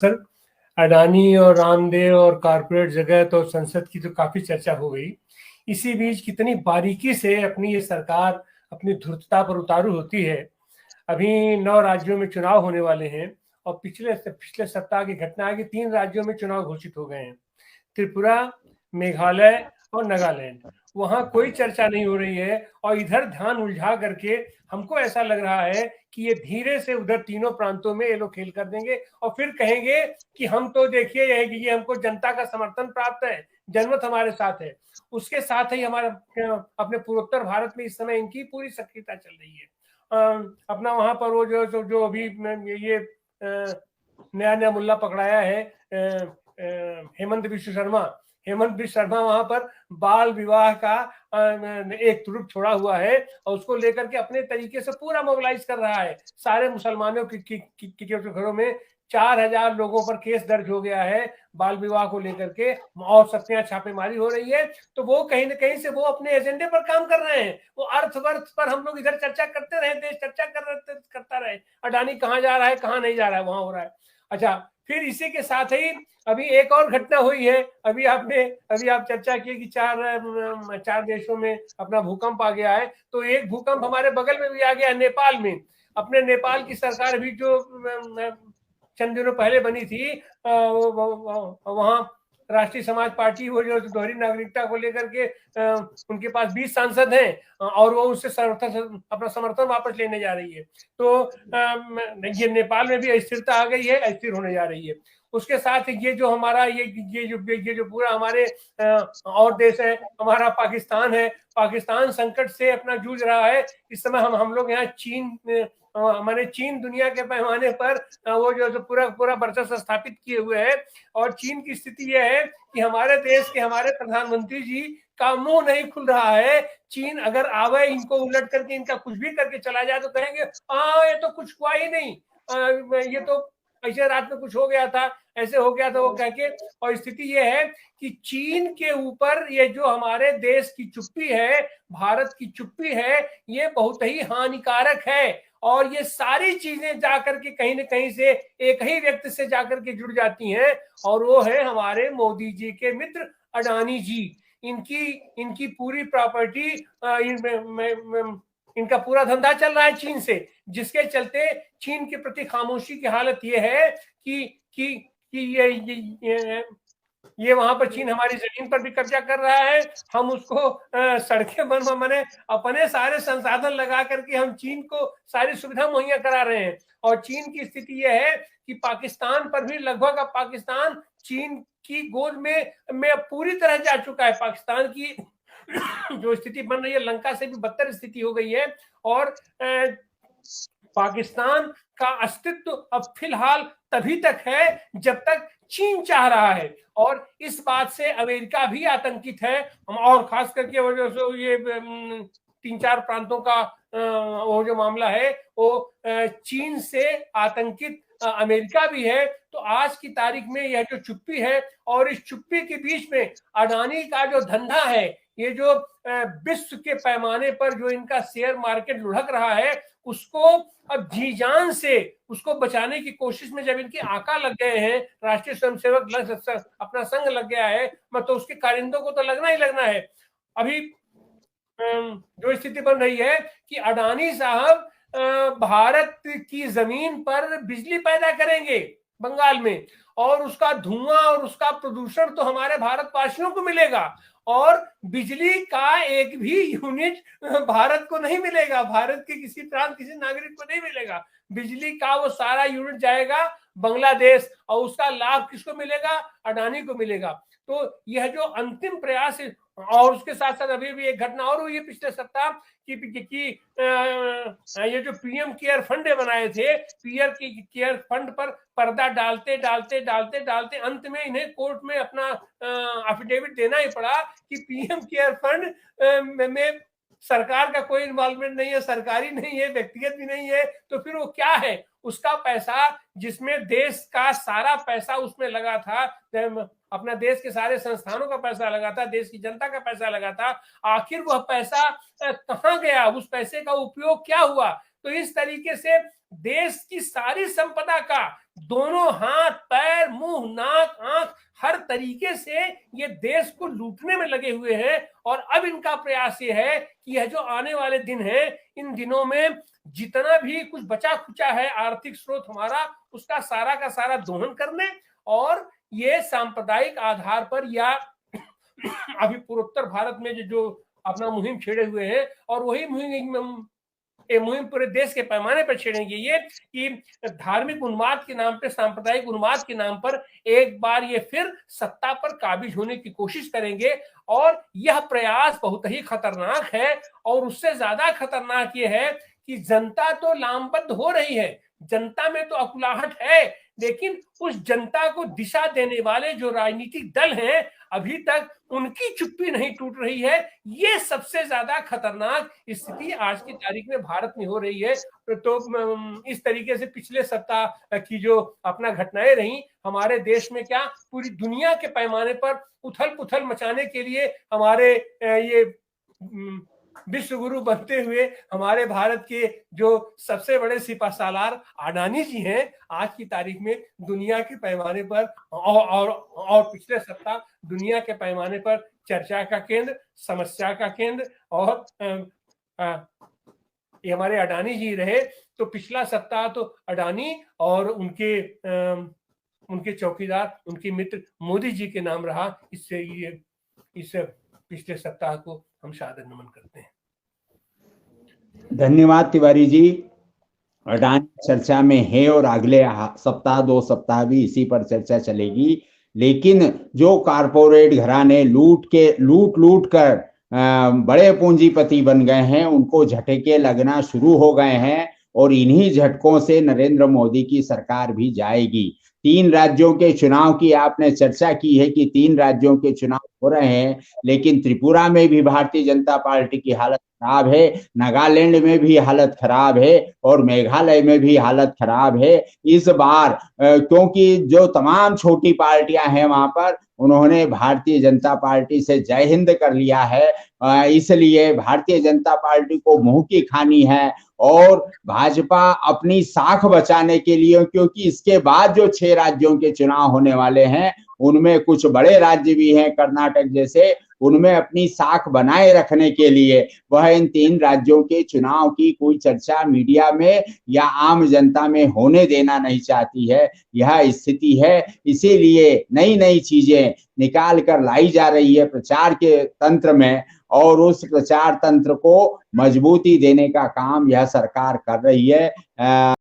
Sir, Adani और रामदेव और corporate जगत और संसद की तो काफी चर्चा हो गई। इसी बीच कितनी बारीकी से अपनी ये सरकार अपनी धूर्तता पर उतारू होती है। अभी 9 राज्यों में चुनाव होने वाले हैं और पिछले पिछले सप्ताह की घटना है कि 3 राज्यों में चुनाव घोषित हो गए हैं। त्रिपुरा, मेघालय और नागालैंड। वहां कोई चर्चा नहीं हो रही है और इधर ध्यान उलझा करके हमको ऐसा लग रहा है कि ये धीरे से उधर तीनों प्रांतों में ये लोग खेल कर देंगे और फिर कहेंगे कि हम तो देखिए ये हमको जनता का समर्थन प्राप्त है, जनमत हमारे साथ है। उसके साथ ही हमारे अपने पूर्वोत्तर भारत में इस समय इनकी पूरी सक्रियता चल रही है। अपना वहां पर वो जो अभी ये नया नया मुल्ला पकड़ाया है, हेमंत बिश्व शर्मा। हेमंत बिश्व शर्मा वहां पर बाल विवाह का एक तुरुप छोड़ा हुआ है और उसको लेकर के अपने तरीके से पूरा मोबिलाइज कर रहा है। सारे मुसलमानों की घरों में 4,000 लोगों पर केस दर्ज हो गया है बाल विवाह को लेकर के और सख्तियां छापेमारी हो रही है। तो वो कहीं ना कहीं से वो अपने एजेंडे पर काम कर रहे हैं। वो अर्थवर्थ पर हम लोग इधर चर्चा करते रहे, देश चर्चा करता रहे, अडानी कहाँ जा रहा है कहाँ नहीं जा रहा है, वहां हो रहा है। अच्छा, फिर इसी के साथ ही अभी एक और घटना हुई है। अभी आप चर्चा की कि चार देशों में अपना भूकंप आ गया है, तो एक भूकंप हमारे बगल में भी आ गया नेपाल में। अपने नेपाल की सरकार भी जो चंद दिनों पहले बनी थी, वहां राष्ट्रीय समाज पार्टी, वो जो दोहरी नागरिकता को लेकर के उनके पास 20 सांसद हैं और वो उससे अपना समर्थन वापस लेने जा रही है। तो ये नेपाल में भी अस्थिरता आ गई है, अस्थिर होने जा रही है। उसके साथ ये जो हमारा ये जो पूरा हमारे और देश है, हमारा पाकिस्तान है। पाकिस्तान संकट से अपना जूझ रहा है इस समय। हम लोग यहाँ हमारे चीन दुनिया के पैमाने पर वो जो पूरा वर्चस्व स्थापित किए हुए है। और चीन की स्थिति यह है कि हमारे देश के हमारे प्रधानमंत्री जी का मुंह नहीं खुल रहा है। चीन अगर आवे, इनको उलट करके इनका कुछ भी करके चला जाए तो कहेंगे हाँ ये तो कुछ हुआ ही नहीं, ये तो ऐसे रात में कुछ हो गया था, ऐसे हो गया था वो कह के। और स्थिति ये है कि चीन के ऊपर ये जो हमारे देश की चुप्पी है, भारत की चुप्पी है, ये बहुत ही हानिकारक है। और ये सारी चीजें जाकर के कहीं ना कहीं से एक ही व्यक्ति से जाकर के जुड़ जाती हैं और वो है हमारे मोदी जी के मित्र अडानी जी। इनकी इनकी पूरी प्रॉपर्टी, इनका पूरा धंधा चल रहा है चीन से, जिसके चलते चीन के प्रति खामोशी की हालत ये है कि ये वहां पर चीन हमारी जमीन पर भी कब्जा कर रहा है। हम उसको सड़कें बने अपने सारे संसाधन लगा करके हम चीन को सारी सुविधा मुहैया करा रहे हैं। और चीन की स्थिति यह है कि पाकिस्तान पर भी लगभग अब पाकिस्तान चीन की गोद में पूरी तरह जा चुका है। पाकिस्तान की जो स्थिति बन रही है लंका से भी बदतर स्थिति हो गई है। और पाकिस्तान का अस्तित्व अब फिलहाल तभी तक है जब तक चीन चाह रहा है। और इस बात से अमेरिका भी आतंकित है। और खास करके वो जो ये 3-4 प्रांतों का वो जो मामला है वो चीन से आतंकित अमेरिका भी है। तो आज की तारीख में यह जो चुप्पी है और इस चुप्पी के बीच में अडानी का जो धंधा है, ये जो विश्व के पैमाने पर जो इनका शेयर मार्केट लुढ़क रहा है, उसको अब जी जान से उसको बचाने की कोशिश में जब इनके आका लग गए हैं, राष्ट्रीय स्वयंसेवक अपना संघ लग गया है, तो उसके कारिंदों को तो लगना ही लगना है। अभी जो स्थिति बन रही है कि अडानी साहब भारत की जमीन पर बिजली पैदा करेंगे बंगाल में, और उसका धुआं और उसका प्रदूषण तो हमारे भारतवासियों को मिलेगा। और बिजली का एक भी यूनिट भारत को नहीं मिलेगा, भारत के किसी प्रांत किसी नागरिक को नहीं मिलेगा। बिजली का वो सारा यूनिट जाएगा बांग्लादेश, और उसका लाभ किसको मिलेगा? अडानी को मिलेगा। तो यह जो अंतिम प्रयास है, और उसके साथ साथ अभी भी एक घटना और हुई है पिछले सप्ताह कि ये जो पीएम केयर फंड बनाए थे, पीएम केयर फंड पर पर्दा डालते डालते डालते डालते अंत में इन्हें कोर्ट में अपना एफिडेविट देना ही पड़ा कि पीएम केयर फंड में सरकार का कोई इन्वॉल्वमेंट नहीं है, सरकारी नहीं है, व्यक्तिगत भी नहीं है। तो फिर वो क्या है? उसका पैसा, जिसमें देश का सारा पैसा उसमें लगा था, अपना देश के सारे संस्थानों का पैसा लगा था, देश की जनता का पैसा लगा था, आखिर वह पैसा कहाँ गया? उस पैसे का उपयोग क्या हुआ? तो इस तरीके से देश की सारी संपदा का, दोनों हाथ पैर मुंह नाक आंख हर तरीके से ये देश को लूटने में लगे हुए हैं। और अब इनका प्रयास ये है कि यह जो आने वाले दिन है, इन दिनों में जितना भी कुछ बचा खुचा है आर्थिक स्रोत हमारा, उसका सारा का सारा दोहन करने और ये सांप्रदायिक आधार पर या अभी पूर्वोत्तर भारत में जो अपना मुहिम छेड़े हुए हैं, और वही मुहिम पूरे देश के पैमाने पर छेड़ेंगे ये कि धार्मिक उन्माद के नाम पे, सांप्रदायिक उन्माद के नाम पर एक बार ये फिर सत्ता पर काबिज होने की कोशिश करेंगे। और यह प्रयास बहुत ही खतरनाक है। और उससे ज्यादा खतरनाक ये है कि जनता तो लामबद्ध हो रही है, जनता में तो अकुलाहट है, लेकिन उस जनता को दिशा देने वाले जो राजनीतिक दल हैं, अभी तक उनकी चुप्पी नहीं टूट रही है। ये सबसे ज्यादा खतरनाक स्थिति आज की तारीख में भारत में हो रही है। तो इस तरीके से पिछले सप्ताह की जो अपना घटनाएं रही हमारे देश में, क्या पूरी दुनिया के पैमाने पर उथल पुथल मचाने के लिए हमारे ये विश्व गुरु बनते हुए हमारे भारत के जो सबसे बड़े सिपहसालार अडानी जी हैं, आज की तारीख में दुनिया के पैमाने पर और पिछले सप्ताह दुनिया के पैमाने पर चर्चा का केंद्र, समस्या का केंद्र और ये हमारे अडानी जी रहे। तो पिछला सप्ताह तो अडानी और उनके चौकीदार, उनके मित्र मोदी जी के नाम रहा। इससे ये इस पिछले सप्ताह को हम सादर नमन करते हैं। धन्यवाद तिवारी जी। अडानी चर्चा में है और अगले सप्ताह 2 सप्ताह भी इसी पर चर्चा चलेगी। लेकिन जो कारपोरेट घराने लूट कर बड़े पूंजीपति बन गए हैं, उनको झटके लगना शुरू हो गए हैं और इन्हीं झटकों से नरेंद्र मोदी की सरकार भी जाएगी। 3 राज्यों के चुनाव की आपने चर्चा की है कि 3 राज्यों के चुनाव हो रहे हैं, लेकिन त्रिपुरा में भी भारतीय जनता पार्टी की हालत खराब है, नागालैंड में भी हालत खराब है और मेघालय में भी हालत खराब है। इस बार क्योंकि जो तमाम छोटी पार्टियां हैं वहां पर, उन्होंने भारतीय जनता पार्टी से जय हिंद कर लिया है, इसलिए भारतीय जनता पार्टी को मुंह की खानी है। और भाजपा अपनी साख बचाने के लिए, क्योंकि इसके बाद जो 6 राज्यों के चुनाव होने वाले हैं, उनमें कुछ बड़े राज्य भी हैं कर्नाटक जैसे, उनमें अपनी साख बनाए रखने के लिए वह इन 3 राज्यों के चुनाव की कोई चर्चा मीडिया में या आम जनता में होने देना नहीं चाहती है। यह स्थिति है, इसीलिए नई नई चीजें निकाल कर लाई जा रही है प्रचार के तंत्र में, और उस प्रचार तंत्र को मजबूती देने का काम यह सरकार कर रही है।